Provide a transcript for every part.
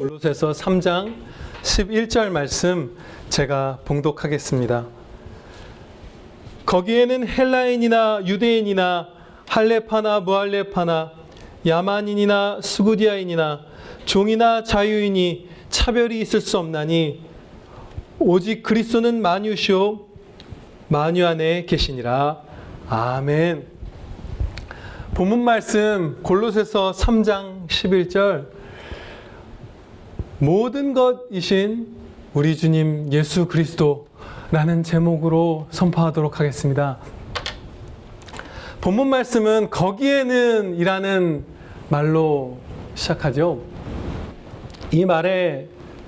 골로새서 3장 11절 말씀 제가 봉독하겠습니다. 거기에는 헬라인이나 유대인이나 할레파나 무할레파나 야만인이나 스구디아인이나 종이나 자유인이 차별이 있을 수 없나니 오직 그리스도는 만유시오 만유 안에 계시니라. 아멘. 본문 말씀 골로새서 3장 11절 모든 것이신 우리 주님 예수 그리스도라는 제목으로 선포하도록 하겠습니다. 본문 말씀은 거기에는 이라는 말로 시작하죠. 이 말의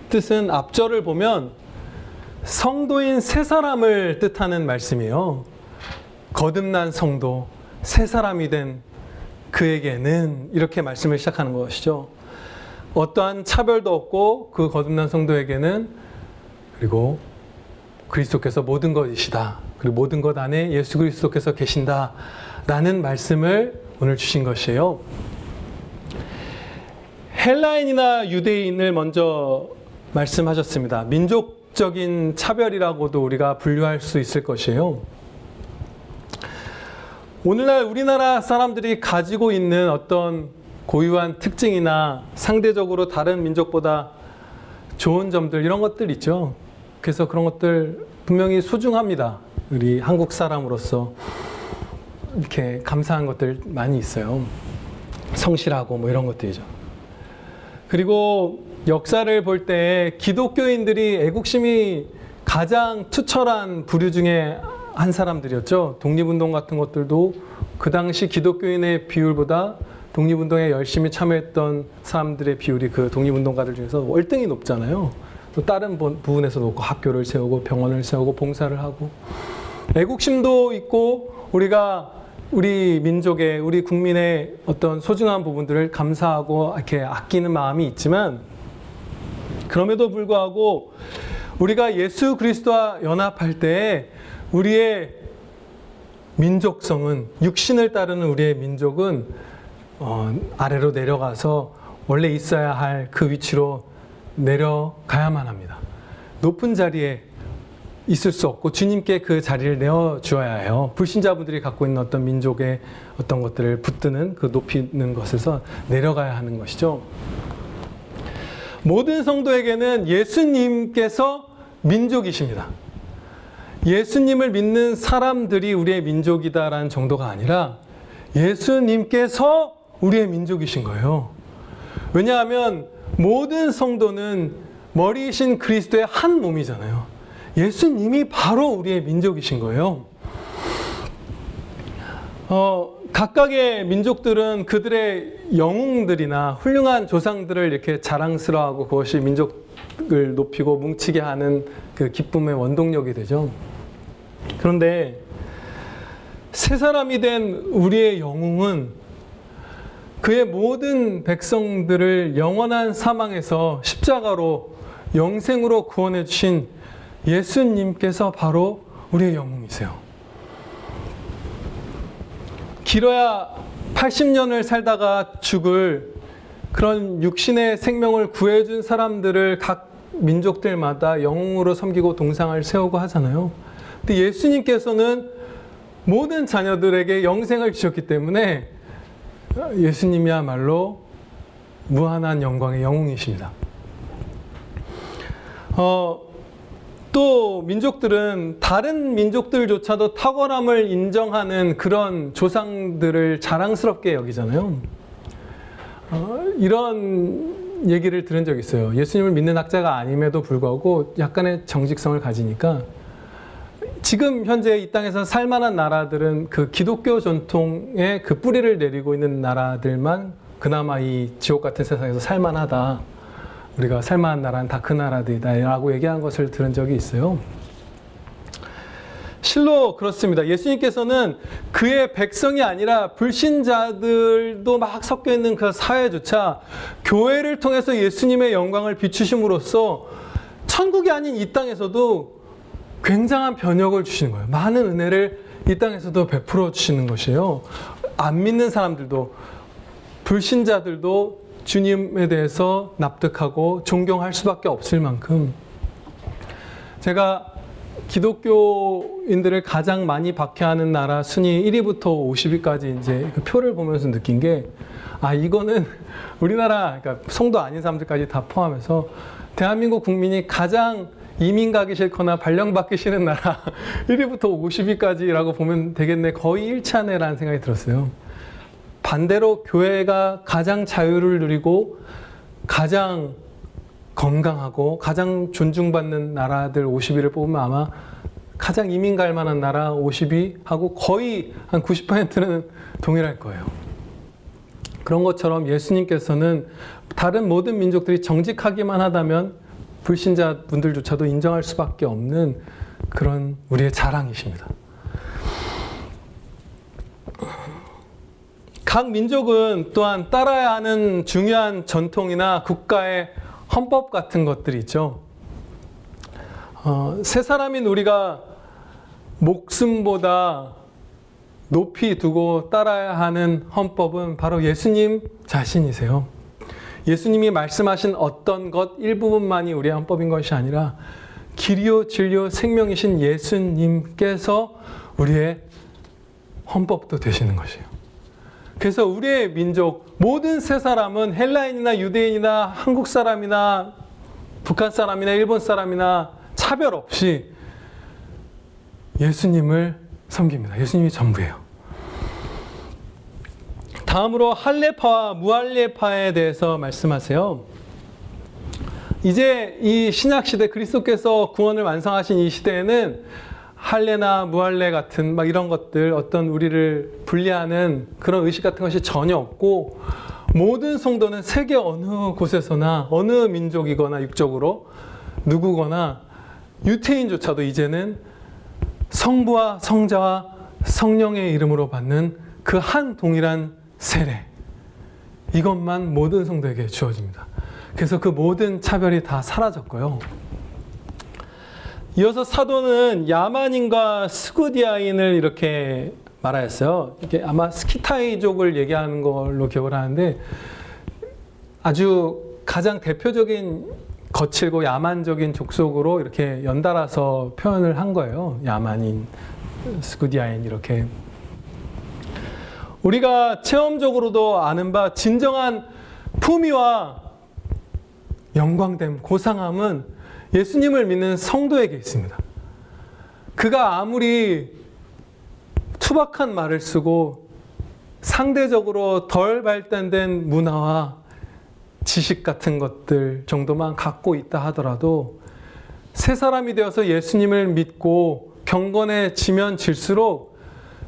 뜻은 앞절을 보면 성도인 세 사람을 뜻하는 말씀이에요. 거듭난 성도, 세 사람이 된 그에게는 이렇게 말씀을 시작하는 것이죠. 어떠한 차별도 없고 그 거듭난 성도에게는 그리고 그리스도께서 모든 것이시다. 그리고 모든 것 안에 예수 그리스도께서 계신다. 라는 말씀을 오늘 주신 것이에요. 헬라인이나 유대인을 먼저 말씀하셨습니다. 민족적인 차별이라고도 우리가 분류할 수 있을 것이에요. 오늘날 우리나라 사람들이 가지고 있는 어떤 고유한 특징이나 상대적으로 다른 민족보다 좋은 점들 이런 것들 있죠. 그래서 그런 것들 분명히 소중합니다. 우리 한국 사람으로서 이렇게 감사한 것들 많이 있어요. 성실하고 뭐 이런 것들이죠. 그리고 역사를 볼 때 기독교인들이 애국심이 가장 투철한 부류 중에 한 사람들이었죠. 독립운동 같은 것들도 그 당시 기독교인의 비율보다 독립운동에 열심히 참여했던 사람들의 비율이 그 독립운동가들 중에서 월등히 높잖아요. 또 다른 부분에서 높고 학교를 세우고 병원을 세우고 봉사를 하고 애국심도 있고 우리가 우리 민족의 우리 국민의 어떤 소중한 부분들을 감사하고 이렇게 아끼는 마음이 있지만 그럼에도 불구하고 우리가 예수 그리스도와 연합할 때 우리의 민족성은 육신을 따르는 우리의 민족은 아래로 내려가서 원래 있어야 할 그 위치로 내려가야만 합니다. 높은 자리에 있을 수 없고 주님께 그 자리를 내어주어야 해요. 불신자분들이 갖고 있는 어떤 민족의 어떤 것들을 붙드는 그 높이는 것에서 내려가야 하는 것이죠. 모든 성도에게는 예수님께서 민족이십니다. 예수님을 믿는 사람들이 우리의 민족이다라는 정도가 아니라 예수님께서 우리의 민족이신 거예요. 왜냐하면 모든 성도는 머리이신 그리스도의 한 몸이잖아요. 예수님이 바로 우리의 민족이신 거예요. 각각의 민족들은 그들의 영웅들이나 훌륭한 조상들을 이렇게 자랑스러워하고 그것이 민족을 높이고 뭉치게 하는 그 기쁨의 원동력이 되죠. 그런데 새 사람이 된 우리의 영웅은 그의 모든 백성들을 영원한 사망에서 십자가로 영생으로 구원해 주신 예수님께서 바로 우리의 영웅이세요. 길어야 80년을 살다가 죽을 그런 육신의 생명을 구해준 사람들을 각 민족들마다 영웅으로 섬기고 동상을 세우고 하잖아요. 근데 예수님께서는 모든 자녀들에게 영생을 주셨기 때문에 예수님이야말로 무한한 영광의 영웅이십니다. 또 민족들은 다른 민족들조차도 탁월함을 인정하는 그런 조상들을 자랑스럽게 여기잖아요. 이런 얘기를 들은 적이 있어요. 예수님을 믿는 학자가 아님에도 불구하고 약간의 정직성을 가지니까 지금 현재 이 땅에서 살만한 나라들은 그 기독교 전통의 그 뿌리를 내리고 있는 나라들만 그나마 이 지옥 같은 세상에서 살만하다. 우리가 살만한 나라는 다 그 나라들이다 라고 얘기한 것을 들은 적이 있어요. 실로 그렇습니다. 예수님께서는 그의 백성이 아니라 불신자들도 막 섞여 있는 그 사회조차 교회를 통해서 예수님의 영광을 비추심으로써 천국이 아닌 이 땅에서도 굉장한 변혁을 주시는 거예요. 많은 은혜를 이 땅에서도 베풀어 주시는 것이에요. 안 믿는 사람들도 불신자들도 주님에 대해서 납득하고 존경할 수밖에 없을 만큼 제가 기독교인들을 가장 많이 박해하는 나라 순위 1위부터 50위까지 이제 그 표를 보면서 느낀 게, 이거는 우리나라, 그러니까 성도 아닌 사람들까지 다 포함해서 대한민국 국민이 가장 이민 가기 싫거나 발령받기 싫은 나라 1위부터 50위까지라고 보면 되겠네. 거의 일치하네라는 생각이 들었어요. 반대로 교회가 가장 자유를 누리고 가장 건강하고 가장 존중받는 나라들 50위를 뽑으면 아마 가장 이민 갈 만한 나라 50위하고 거의 한 90%는 동일할 거예요. 그런 것처럼 예수님께서는 다른 모든 민족들이 정직하기만 하다면 불신자분들조차도 인정할 수밖에 없는 그런 우리의 자랑이십니다. 각 민족은 또한 따라야 하는 중요한 전통이나 국가의 헌법 같은 것들이 있죠. 세 사람인 우리가 목숨보다 높이 두고 따라야 하는 헌법은 바로 예수님 자신이세요. 예수님이 말씀하신 어떤 것 일부분만이 우리의 헌법인 것이 아니라 길이요 진리요 생명이신 예수님께서 우리의 헌법도 되시는 것이에요. 그래서 우리의 민족 모든 세 사람은 헬라인이나 유대인이나 한국 사람이나 북한 사람이나 일본 사람이나 차별 없이 예수님을 섬깁니다. 예수님이 전부예요. 다음으로 할례파와 무할례파에 대해서 말씀하세요. 이제 이 신약시대 그리스도께서 구원을 완성하신 이 시대에는 할례나 무할례 같은 막 이런 것들, 어떤 우리를 분리하는 그런 의식 같은 것이 전혀 없고, 모든 성도는 세계 어느 곳에서나 어느 민족이거나 육적으로 누구거나 유태인조차도 이제는 성부와 성자와 성령의 이름으로 받는 그 한 동일한 세례, 이것만 모든 성도에게 주어집니다. 그래서 그 모든 차별이 다 사라졌고요. 이어서 사도는 야만인과 스구디아인을 이렇게 말하였어요. 이게 아마 스키타이족을 얘기하는 걸로 기억을 하는데, 아주 가장 대표적인 거칠고 야만적인 족속으로 이렇게 연달아서 표현을 한 거예요. 야만인, 스구디아인 이렇게. 우리가 체험적으로도 아는 바 진정한 품위와 영광됨, 고상함은 예수님을 믿는 성도에게 있습니다. 그가 아무리 투박한 말을 쓰고 상대적으로 덜 발달된 문화와 지식 같은 것들 정도만 갖고 있다 하더라도 새 사람이 되어서 예수님을 믿고 경건해지면 질수록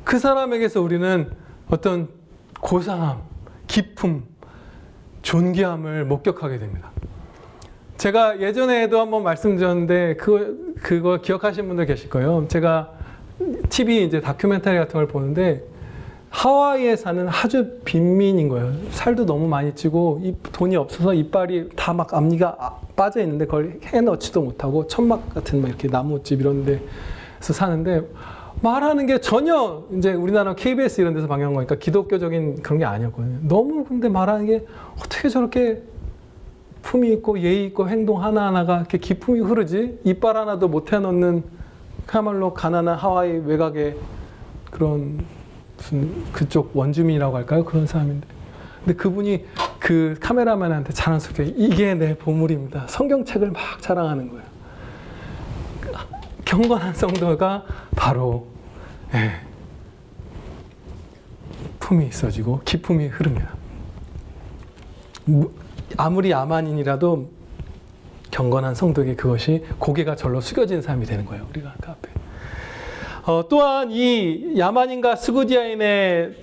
그 사람에게서 우리는 어떤 고상함, 기품, 존귀함을 목격하게 됩니다. 제가 예전에도 한번 말씀드렸는데 그거 기억하시는 분들 계실 거예요. 제가 TV 이제 다큐멘터리 같은 걸 보는데 하와이에 사는 아주 빈민인 거예요. 살도 너무 많이 찌고 돈이 없어서 이빨이 다 막 앞니가 빠져 있는데 그걸 해넣지도 못하고 천막 같은 막 이렇게 나무집 이런 데서 사는데 말하는 게 전혀 이제 우리나라 KBS 이런 데서 방영한 거니까 기독교적인 그런 게 아니었거든요. 너무 근데 말하는 게 어떻게 저렇게 품이 있고 예의 있고 행동 하나하나가 이렇게 기품이 흐르지? 이빨 하나도 못 해놓는 그야말로 가난한 하와이 외곽의 그런 무슨 그쪽 원주민이라고 할까요? 그런 사람인데. 근데 그분이 그 카메라맨한테 자랑스럽게 이게 내 보물입니다. 성경책을 막 자랑하는 거예요. 경건한 성도가 바로 품이 있어지고 기품이 흐릅니다. 아무리 야만인이라도 경건한 성도에게 그것이 고개가 절로 숙여진 삶이 되는 거예요. 우리가 그 앞에. 또한 이 야만인과 스구디아인의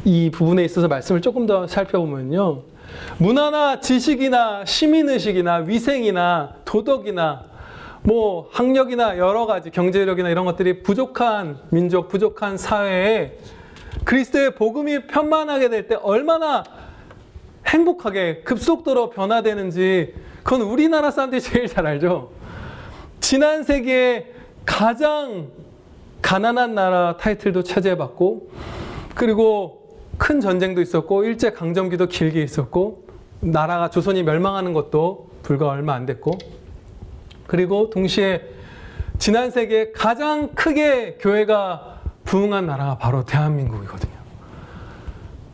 이 부분에 있어서 말씀을 조금 더 살펴보면요. 문화나 지식이나 시민의식이나 위생이나 도덕이나 뭐 학력이나 여러 가지 경제력이나 이런 것들이 부족한 민족, 부족한 사회에 그리스도의 복음이 편만하게 될 때 얼마나 행복하게 급속도로 변화되는지 그건 우리나라 사람들이 제일 잘 알죠. 지난 세기에 가장 가난한 나라 타이틀도 차지해봤고 그리고 큰 전쟁도 있었고 일제강점기도 길게 있었고 나라가 조선이 멸망하는 것도 불과 얼마 안 됐고, 그리고 동시에 지난 세계에 가장 크게 교회가 부흥한 나라가 바로 대한민국이거든요.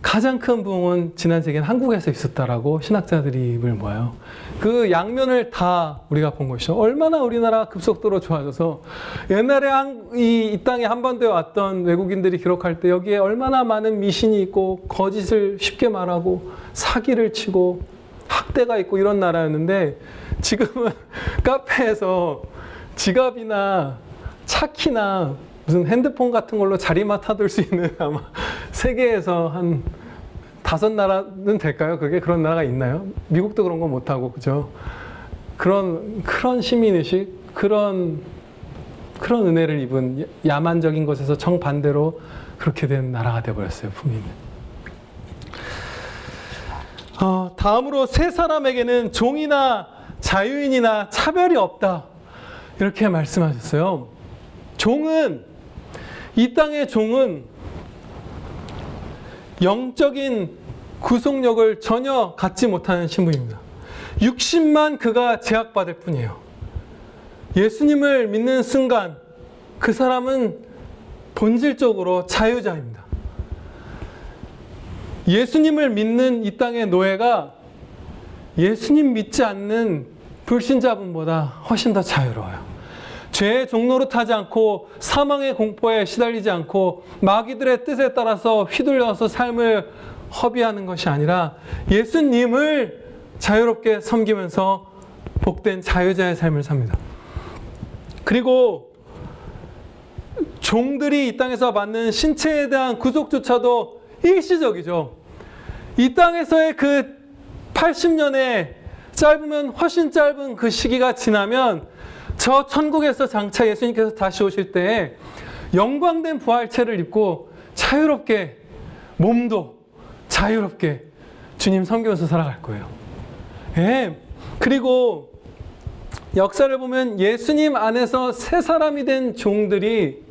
가장 큰 부흥은 지난 세기엔 한국에서 있었다라고 신학자들이 입을 모아요. 그 양면을 다 우리가 본 것이죠. 얼마나 우리나라가 급속도로 좋아져서 옛날에 이 땅에 한반도에 왔던 외국인들이 기록할 때 여기에 얼마나 많은 미신이 있고 거짓을 쉽게 말하고 사기를 치고 학대가 있고 이런 나라였는데, 지금은 카페에서 지갑이나 차키나 무슨 핸드폰 같은 걸로 자리만 타둘 수 있는, 아마 세계에서 한 5나라는 될까요? 그게 그런 나라가 있나요? 미국도 그런 거 못하고, 그죠? 그런 시민의식, 그런 은혜를 입은 야만적인 것에서 정반대로 그렇게 된 나라가 되어버렸어요, 북미는. 다음으로 세 사람에게는 종이나 자유인이나 차별이 없다, 이렇게 말씀하셨어요. 이 땅의 종은 영적인 구속력을 전혀 갖지 못하는 신분입니다. 육신만 그가 제약받을 뿐이에요. 예수님을 믿는 순간 그 사람은 본질적으로 자유자입니다. 예수님을 믿는 이 땅의 노예가 예수님 믿지 않는 불신자분보다 훨씬 더 자유로워요. 죄의 종로로 타지 않고 사망의 공포에 시달리지 않고 마귀들의 뜻에 따라서 휘둘려서 삶을 허비하는 것이 아니라 예수님을 자유롭게 섬기면서 복된 자유자의 삶을 삽니다. 그리고 종들이 이 땅에서 받는 신체에 대한 구속조차도 일시적이죠. 이 땅에서의 그 80년의 짧으면 훨씬 짧은 그 시기가 지나면 저 천국에서 장차 예수님께서 다시 오실 때에 영광된 부활체를 입고 자유롭게, 몸도 자유롭게 주님 섬기면서 살아갈 거예요. 예. 그리고 역사를 보면 예수님 안에서 새 사람이 된 종들이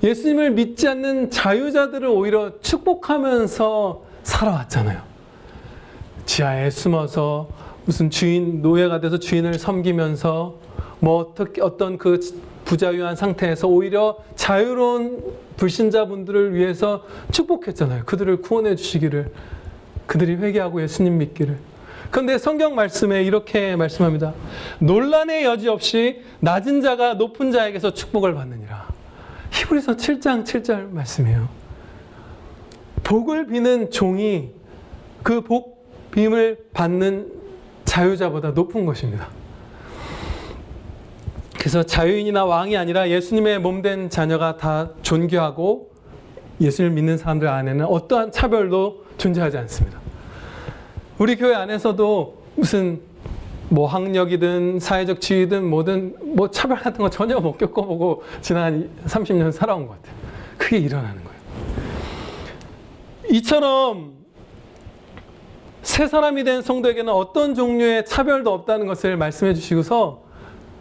예수님을 믿지 않는 자유자들을 오히려 축복하면서 살아왔잖아요. 지하에 숨어서 무슨 노예가 돼서 주인을 섬기면서 어떤 그 부자유한 상태에서 오히려 자유로운 불신자분들을 위해서 축복했잖아요. 그들을 구원해 주시기를, 그들이 회개하고 예수님 믿기를. 그런데 성경 말씀에 이렇게 말씀합니다. 논란의 여지 없이 낮은 자가 높은 자에게서 축복을 받느니라. 히브리서 7장 7절 말씀이에요. 복을 비는 종이 그 복 빔을 받는 자유자보다 높은 것입니다. 그래서 자유인이나 왕이 아니라 예수님의 몸된 자녀가 다 존귀하고 예수를 믿는 사람들 안에는 어떠한 차별도 존재하지 않습니다. 우리 교회 안에서도 무슨 학력이든 사회적 지위든 뭐든 차별 같은 거 전혀 못 겪어보고 지난 30년 살아온 것 같아요. 그게 일어나는 거예요. 이처럼 새 사람이 된 성도에게는 어떤 종류의 차별도 없다는 것을 말씀해 주시고서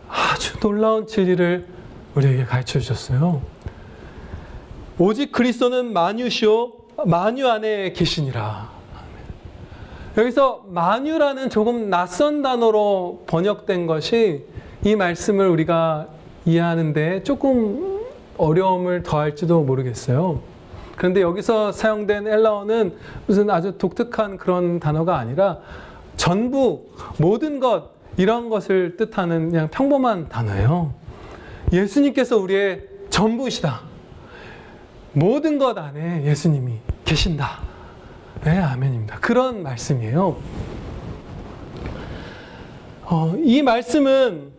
아주 놀라운 진리를 우리에게 가르쳐 주셨어요. 오직 그리스도는 만유시요 만유 안에 계시니라. 여기서 만유라는 조금 낯선 단어로 번역된 것이 이 말씀을 우리가 이해하는데 조금 어려움을 더할지도 모르겠어요. 그런데 여기서 사용된 헬라어는 무슨 아주 독특한 그런 단어가 아니라 전부, 모든 것, 이런 것을 뜻하는 그냥 평범한 단어예요. 예수님께서 우리의 전부시다. 모든 것 안에 예수님이 계신다. 네, 아멘입니다. 그런 말씀이에요. 이 말씀은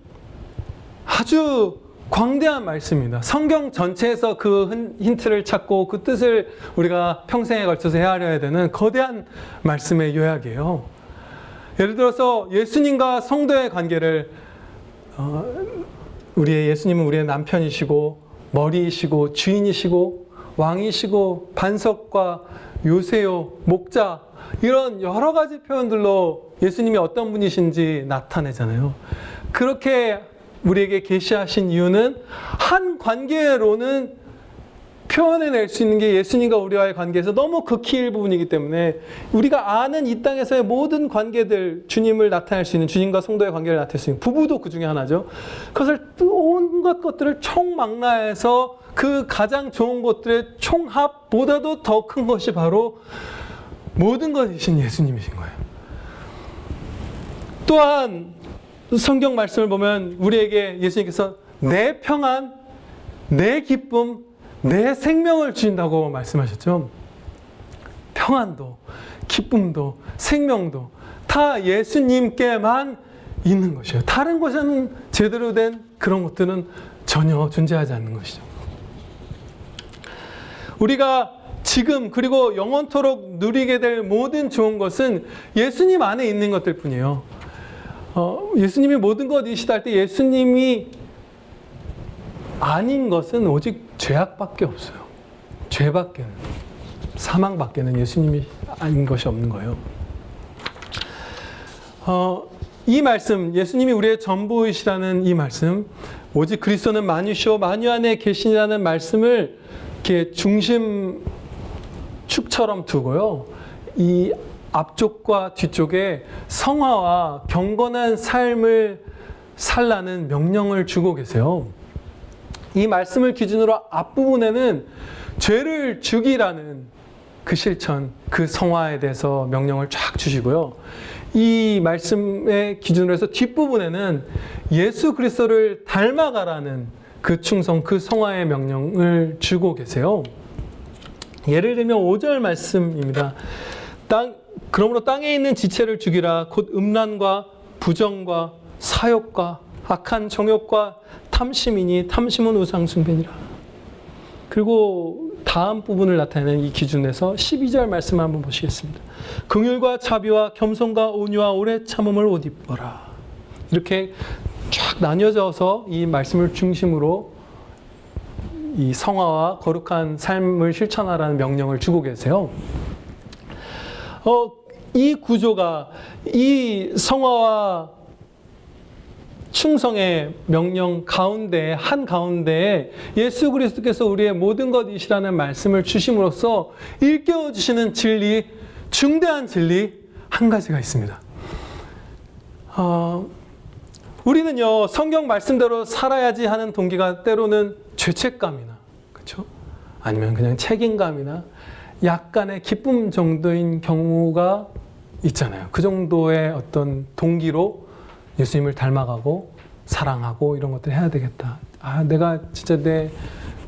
아주 광대한 말씀입니다. 성경 전체에서 그 힌트를 찾고 그 뜻을 우리가 평생에 걸쳐서 헤아려야 되는 거대한 말씀의 요약이에요. 예를 들어서 예수님과 성도의 관계를 예수님은 우리의 남편이시고 머리이시고 주인이시고 왕이시고 반석과 요새요, 목자, 이런 여러 가지 표현들로 예수님이 어떤 분이신지 나타내잖아요. 그렇게 우리에게 계시하신 이유는 한 관계로는 표현해낼 수 있는 게 예수님과 우리와의 관계에서 너무 극히 일부분이기 때문에 우리가 아는 이 땅에서의 모든 관계들, 주님을 나타낼 수 있는, 주님과 성도의 관계를 나타낼 수 있는, 부부도 그 중에 하나죠. 그것을 온갖 것들을 총망라해서 그 가장 좋은 것들의 총합보다도 더 큰 것이 바로 모든 것이신 예수님이신 거예요. 또한 성경 말씀을 보면 우리에게 예수님께서 내 평안, 내 기쁨, 내 생명을 주신다고 말씀하셨죠. 평안도, 기쁨도, 생명도 다 예수님께만 있는 것이에요. 다른 곳에는 제대로 된 그런 것들은 전혀 존재하지 않는 것이죠. 우리가 지금 그리고 영원토록 누리게 될 모든 좋은 것은 예수님 안에 있는 것들 뿐이에요. 예수님이 모든 것이시다 할 때 예수님이 아닌 것은 오직 죄악밖에 없어요. 죄밖에는, 사망밖에는 예수님이 아닌 것이 없는 거예요. 이 말씀, 예수님이 우리의 전부이시라는 이 말씀, 오직 그리스도는 만유시오 만유 안에 계시라는 말씀을 이렇게 중심축처럼 두고요. 이 앞쪽과 뒤쪽에 성화와 경건한 삶을 살라는 명령을 주고 계세요. 이 말씀을 기준으로 앞부분에는 죄를 죽이라는 그 실천, 그 성화에 대해서 명령을 쫙 주시고요. 이 말씀의 기준으로 해서 뒷부분에는 예수 그리스도를 닮아가라는 그 충성, 그 성화의 명령을 주고 계세요. 예를 들면 5절 말씀입니다. 그러므로 땅에 있는 지체를 죽이라. 곧 음란과 부정과 사욕과 악한 정욕과 탐심이니 탐심은 우상 숭배니라. 그리고 다음 부분을 나타내는 이 기준에서 12절 말씀을 한번 보시겠습니다. 긍휼과 자비와 겸손과 온유와 오래 참음을 옷 입어라. 이렇게 쫙 나뉘어져서 이 말씀을 중심으로 이 성화와 거룩한 삶을 실천하라는 명령을 주고 계세요. 이 구조가 이 성화와 충성의 명령 가운데 한가운데에 예수 그리스도께서 우리의 모든 것이시라는 말씀을 주심으로써 일깨워 주시는 진리, 중대한 진리 한 가지가 있습니다. 우리는요, 성경 말씀대로 살아야지 하는 동기가 때로는 죄책감이나, 그렇죠? 아니면 그냥 책임감이나 약간의 기쁨 정도인 경우가 있잖아요. 그 정도의 어떤 동기로 예수님을 닮아가고 사랑하고 이런 것들 해야 되겠다. 내가 진짜 내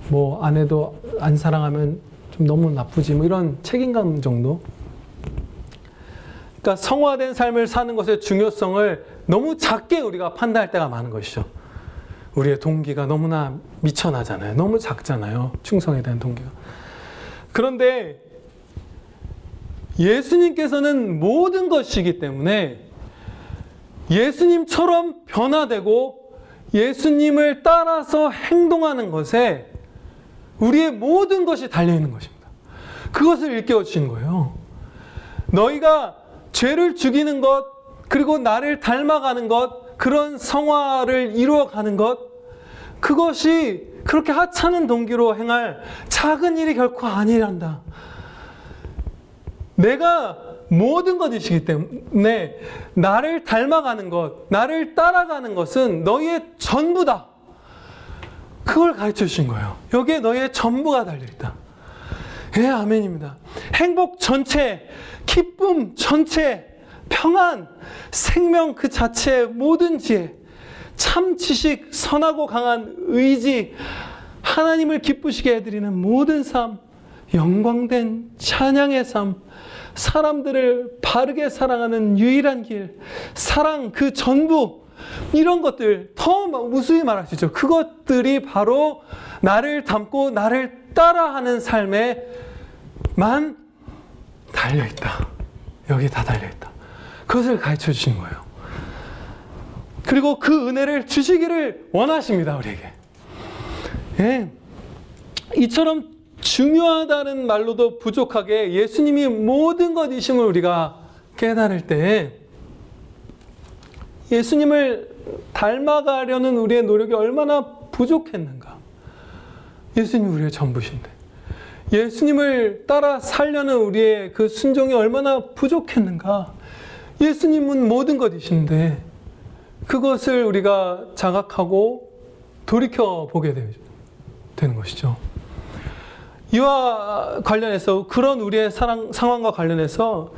뭐 아내도 안 사랑하면 좀 너무 나쁘지, 뭐 이런 책임감 정도. 그러니까 성화된 삶을 사는 것의 중요성을 너무 작게 우리가 판단할 때가 많은 것이죠. 우리의 동기가 너무나 미천하잖아요. 너무 작잖아요. 충성에 대한 동기가. 그런데 예수님께서는 모든 것이기 때문에 예수님처럼 변화되고 예수님을 따라서 행동하는 것에 우리의 모든 것이 달려있는 것입니다. 그것을 일깨워 주시는 거예요. 너희가 죄를 죽이는 것, 그리고 나를 닮아가는 것, 그런 성화를 이루어가는 것, 그것이 그렇게 하찮은 동기로 행할 작은 일이 결코 아니란다. 내가 모든 것이시기 때문에 나를 닮아가는 것, 나를 따라가는 것은 너희의 전부다. 그걸 가르쳐 주신 거예요. 여기에 너희의 전부가 달려있다. 예, 아멘입니다. 행복 전체, 기쁨 전체, 평안, 생명 그 자체의 모든 지혜, 참 지식, 선하고 강한 의지, 하나님을 기쁘시게 해드리는 모든 삶, 영광된 찬양의 삶, 사람들을 바르게 사랑하는 유일한 길, 사랑 그 전부, 이런 것들 더 무수히 말할 수 있죠. 그것들이 바로 나를 닮고 나를 따라하는 삶에만 달려있다. 여기 다 달려있다. 그것을 가르쳐 주신 거예요. 그리고 그 은혜를 주시기를 원하십니다. 우리에게. 예. 이처럼 중요하다는 말로도 부족하게 예수님이 모든 것이심을 우리가 깨달을 때 예수님을 닮아가려는 우리의 노력이 얼마나 부족했는가. 예수님이 우리의 전부신데 예수님을 따라 살려는 우리의 그 순종이 얼마나 부족했는가. 예수님은 모든 것이신데 그것을 우리가 자각하고 돌이켜보게 되는 것이죠. 이와 관련해서, 그런 우리의 상황과 관련해서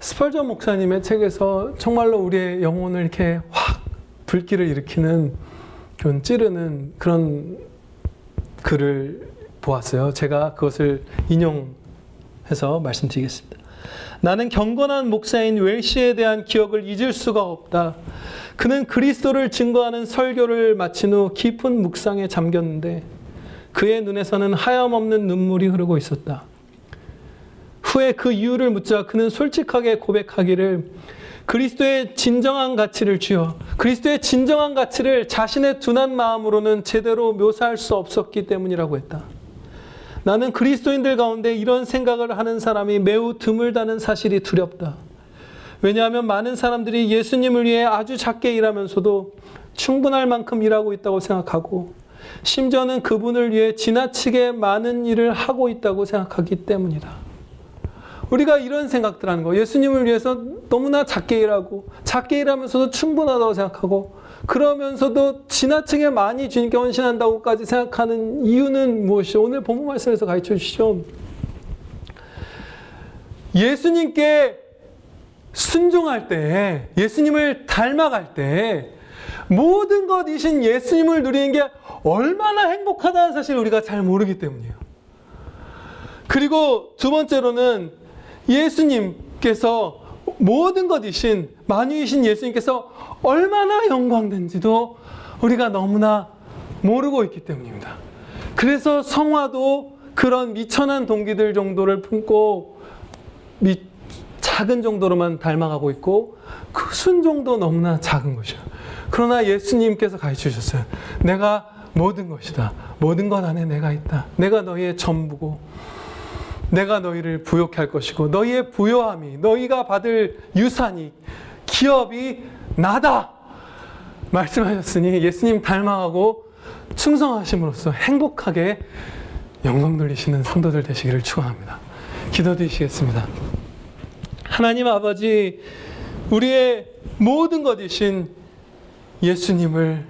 스펄전 목사님의 책에서 정말로 우리의 영혼을 이렇게 확 불길을 일으키는, 그런 찌르는 그런 글을 보았어요. 제가 그것을 인용해서 말씀드리겠습니다. 나는 경건한 목사인 웰시에 대한 기억을 잊을 수가 없다. 그는 그리스도를 증거하는 설교를 마친 후 깊은 묵상에 잠겼는데 그의 눈에서는 하염없는 눈물이 흐르고 있었다. 후에 그 이유를 묻자 그는 솔직하게 고백하기를 그리스도의 진정한 가치를 주여, 그리스도의 진정한 가치를 자신의 둔한 마음으로는 제대로 묘사할 수 없었기 때문이라고 했다. 나는 그리스도인들 가운데 이런 생각을 하는 사람이 매우 드물다는 사실이 두렵다. 왜냐하면 많은 사람들이 예수님을 위해 아주 작게 일하면서도 충분할 만큼 일하고 있다고 생각하고, 심지어는 그분을 위해 지나치게 많은 일을 하고 있다고 생각하기 때문이다. 우리가 이런 생각들 하는 거, 예수님을 위해서 너무나 작게 일하고 작게 일하면서도 충분하다고 생각하고, 그러면서도 지나치게 많이 주님께 헌신한다고까지 생각하는 이유는 무엇이죠? 오늘 본문 말씀에서 가르쳐 주시죠. 예수님께 순종할 때, 예수님을 닮아갈 때 모든 것이신 예수님을 누리는 게 얼마나 행복하다는 사실을 우리가 잘 모르기 때문이에요. 그리고 두 번째로는 예수님께서 모든 것이신, 만유이신 예수님께서 얼마나 영광된지도 우리가 너무나 모르고 있기 때문입니다. 그래서 성화도 그런 미천한 동기들 정도를 품고 작은 정도로만 닮아가고 있고, 그 순종도 너무나 작은 것이에요. 그러나 예수님께서 가르쳐 주셨어요. 내가 모든 것이다. 모든 것 안에 내가 있다. 내가 너희의 전부고 내가 너희를 부욕해 할 것이고 너희의 부요함이, 너희가 받을 유산이, 기업이 나다 말씀하셨으니 예수님 닮아가고 충성하심으로써 행복하게 영광 돌리시는 성도들 되시기를 축원합니다. 기도드리시겠습니다. 하나님 아버지, 우리의 모든 것이신 예수님을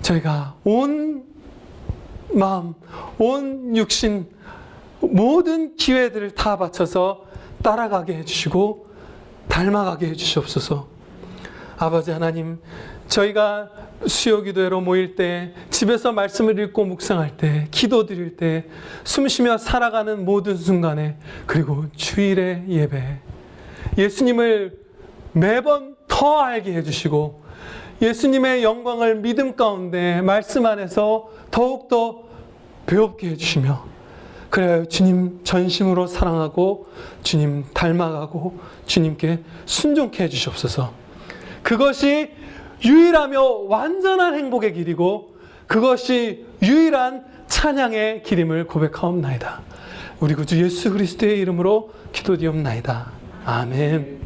저희가 온 마음, 온 육신, 모든 기회들을 다 바쳐서 따라가게 해주시고 닮아가게 해주시옵소서. 아버지 하나님, 저희가 수요기도회로 모일 때, 집에서 말씀을 읽고 묵상할 때, 기도 드릴 때, 숨쉬며 살아가는 모든 순간에, 그리고 주일의 예배, 예수님을 매번 더 알게 해주시고 예수님의 영광을 믿음 가운데 말씀 안에서 더욱더 배웁게 해주시며, 그래야 주님 전심으로 사랑하고 주님 닮아가고 주님께 순종케 해주시옵소서. 그것이 유일하며 완전한 행복의 길이고 그것이 유일한 찬양의 길임을 고백하옵나이다. 우리 구주 예수 그리스도의 이름으로 기도드리옵나이다. 아멘.